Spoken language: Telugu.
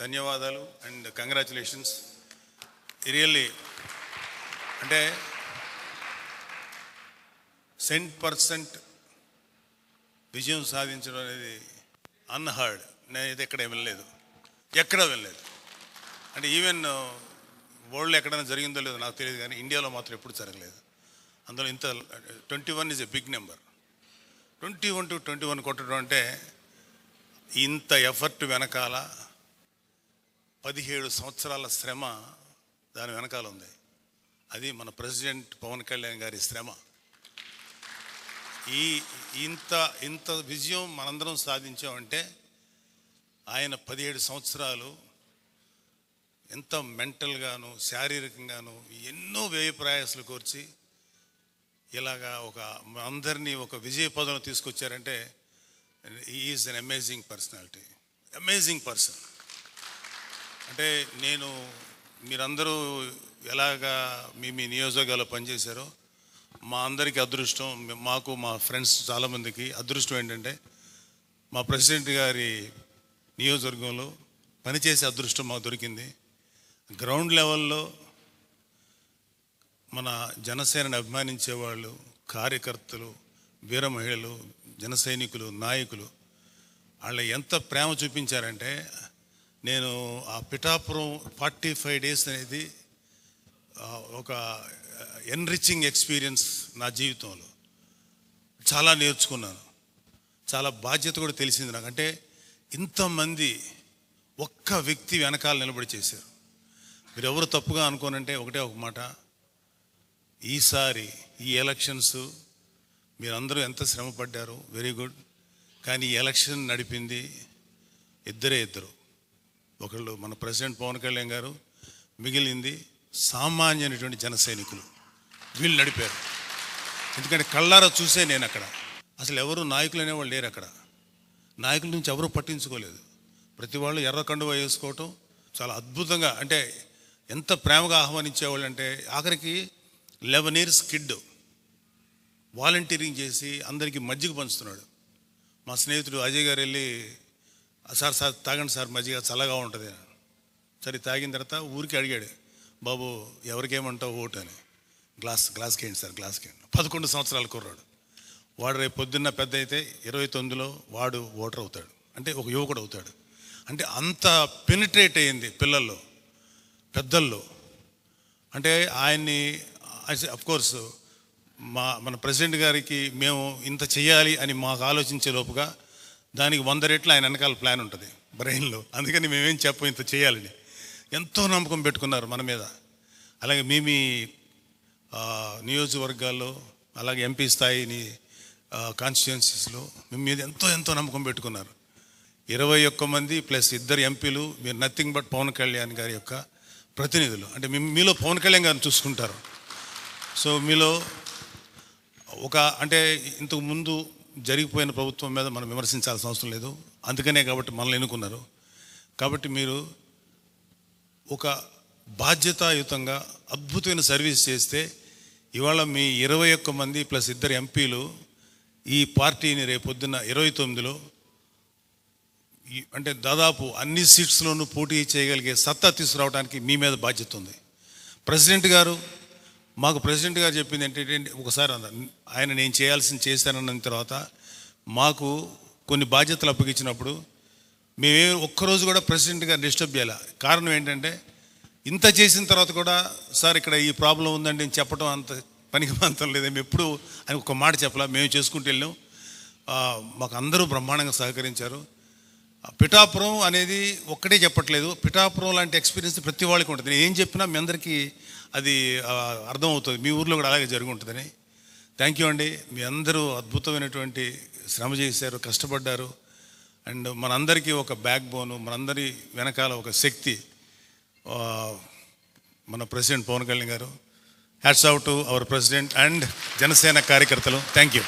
ధన్యవాదాలు అండ్ కంగ్రాచులేషన్స్. రియల్లీ అంటే 100% విజయం సాధించడం అనేది అన్హర్డ్. నేనైతే ఎక్కడ వినలేదు, అంటే ఈవెన్ వరల్డ్లో ఎక్కడైనా జరిగిందో లేదో నాకు తెలియదు, కానీ ఇండియాలో మాత్రం ఎప్పుడు జరగలేదు. అందులో ఇంత 21 is a big number. 21 to 21 కొట్టడం అంటే ఇంత ఎఫర్ట్ వెనకాల 17 సంవత్సరాల శ్రమ దాని వెనకాల ఉంది. అది మన ప్రెసిడెంట్ పవన్ కళ్యాణ్ గారి శ్రమ. ఇంత విజయం మనందరం సాధించామంటే ఆయన 17 సంవత్సరాలు ఎంత మెంటల్గాను శారీరకంగాను ఎన్నో వ్యయ ప్రయాసాలు కోర్చి ఇలాగా అందరినీ ఒక విజయ పదంలో తీసుకొచ్చారంటే is an amazing personality, amazing person. అంటే మీరందరూ ఎలాగా మీ నియోజకవర్గాల్లో పనిచేశారో మా అందరికీ అదృష్టం, మాకు మా ఫ్రెండ్స్ చాలామందికి అదృష్టం ఏంటంటే మా ప్రెసిడెంట్ గారి నియోజకవర్గంలో పనిచేసే అదృష్టం మాకు దొరికింది. గ్రౌండ్ లెవెల్లో మన జనసేనని అభిమానించేవాళ్ళు, కార్యకర్తలు, వీర మహిళలు, జన సైనికులు, నాయకులు వాళ్ళు ఎంత ప్రేమ చూపించారంటే నేను ఆ పిఠాపురం 45 days అనేది ఒక ఎన్రిచింగ్ ఎక్స్పీరియన్స్ నా జీవితంలో. చాలా నేర్చుకున్నాను, చాలా బాధ్యత కూడా తెలిసింది నాకు. అంటే ఇంతమంది ఒక్క వ్యక్తి వెనకాల నిలబడి చేశారు. మీరు ఎవరు తప్పుగా అనుకోనంటే ఒకటే ఒక మాట, ఈసారి ఈ ఎలక్షన్స్ మీరందరూ ఎంత శ్రమ పడ్డారు, వెరీ గుడ్. కానీ ఈ ఎలక్షన్ నడిపింది ఇద్దరు. ఒకళ్ళు మన ప్రెసిడెంట్ పవన్ కళ్యాణ్ గారు, మిగిలింది సామాన్యమైనటువంటి జన సైనికులు. వీళ్ళు నడిపారు. ఎందుకంటే కళ్ళారా చూసే నేను అక్కడ అసలు ఎవరు నాయకులు అనేవాళ్ళు లేరు. అక్కడ నాయకుల నుంచి ఎవరూ పట్టించుకోలేదు. ప్రతి వాళ్ళు ఎర్ర కండువా వేసుకోవటం చాలా అద్భుతంగా, అంటే ఎంత ప్రేమగా ఆహ్వానించేవాళ్ళు అంటే ఆఖరికి 11 years కిడ్ వాలంటీరింగ్ చేసి అందరికీ మజ్జిగ పంచుతున్నాడు. మా స్నేహితుడు అజయ్ గారు వెళ్ళి సార్ తాగండి సార్ మజ్జిగ చల్లగా ఉంటుంది. సరే తాగిన తర్వాత ఊరికి అడిగాడు, బాబు ఎవరికేమంటావు ఓటు అని. గ్లాస్కి ఏంటి సార్, గ్లాస్కి ఏంటి. 11 సంవత్సరాల కుర్రాడు వాడు. రేపు పొద్దున్న పెద్ద అయితే 29లో వాడు ఓటర్ అవుతాడు, అంటే ఒక యువకుడు అవుతాడు. అంటే అంత పెనిట్రేట్ అయ్యింది పిల్లల్లో, పెద్దల్లో. అంటే ఆయన్ని అఫ్కోర్స్ మన ప్రెసిడెంట్ గారికి మేము ఇంత చేయాలి అని మాకు ఆలోచించే లోపుగా దానికి 100 రెట్లు ఆయన వెనకాల ప్లాన్ ఉంటుంది బ్రెయిన్లో. అందుకని మేమేం చెప్పం ఇంత చేయాలని. ఎంతో నమ్మకం పెట్టుకున్నారు మన మీద. అలాగే మీ నియోజకవర్గాల్లో, అలాగే ఎంపీ స్థాయిని కాన్స్టిట్యుయెన్సీస్లో మీ మీద ఎంతో నమ్మకం పెట్టుకున్నారు. 21 మంది ప్లస్ 2 ఎంపీలు. మీరు నథింగ్ బట్ పవన్ కళ్యాణ్ గారి యొక్క ప్రతినిధులు. అంటే మీలో పవన్ కళ్యాణ్ గారిని చూసుకుంటారు. సో మీలో అంటే ఇంతకు ముందు జరిగిపోయిన ప్రభుత్వం మీద మనం విమర్శించాల్సిన అవసరం లేదు. అందుకనే కాబట్టి మనల్ని ఎన్నుకున్నారు. కాబట్టి మీరు ఒక బాధ్యతాయుతంగా అద్భుతమైన సర్వీస్ చేస్తే ఇవాళ మీ 21 మంది ప్లస్ 2 ఎంపీలు ఈ పార్టీని రేపొద్దున్న 29లో అంటే దాదాపు అన్ని సీట్స్లోనూ పోటీ చేయగలిగే సత్తా తీసుకురావడానికి మీ మీద బాధ్యత ఉంది. మాకు ప్రెసిడెంట్ గారు చెప్పింది ఏంటంటే ఒకసారి ఆయన నేను చేశానన్న తర్వాత మాకు కొన్ని బాధ్యతలు అప్పగించినప్పుడు మేమే ఒక్కరోజు కూడా ప్రెసిడెంట్ గారు డిస్టర్బ్ చేయాలి. కారణం ఏంటంటే ఇంత చేసిన తర్వాత కూడా సార్ ఇక్కడ ఈ ప్రాబ్లం ఉందండి అని చెప్పడం అంత పనికి అంతం లేదు. మేము ఎప్పుడు అని ఒక మాట చెప్పాల, మేము చేసుకుంటూ వెళ్ళాం. మాకు అందరూ బ్రహ్మాండంగా సహకరించారు. పిఠాపురం అనేది ఒక్కటే చెప్పట్లేదు, పిఠాపురం లాంటి ఎక్స్పీరియన్స్ ప్రతి వాళ్ళకి ఉంటుంది. నేను ఏం చెప్పినా మీ అందరికీ అది అర్థమవుతుంది, మీ ఊర్లో కూడా అలాగే జరిగి ఉంటుందని. థ్యాంక్ యూ అండి. మీ అందరూ అద్భుతమైనటువంటి శ్రమ చేశారు, కష్టపడ్డారు. అండ్ మనందరికీ ఒక బ్యాక్ బోను, మనందరి వెనకాల ఒక శక్తి మన president Pawan Kalyan garu. Hats off to our president and Janasena కార్యకర్తలు. Thank you.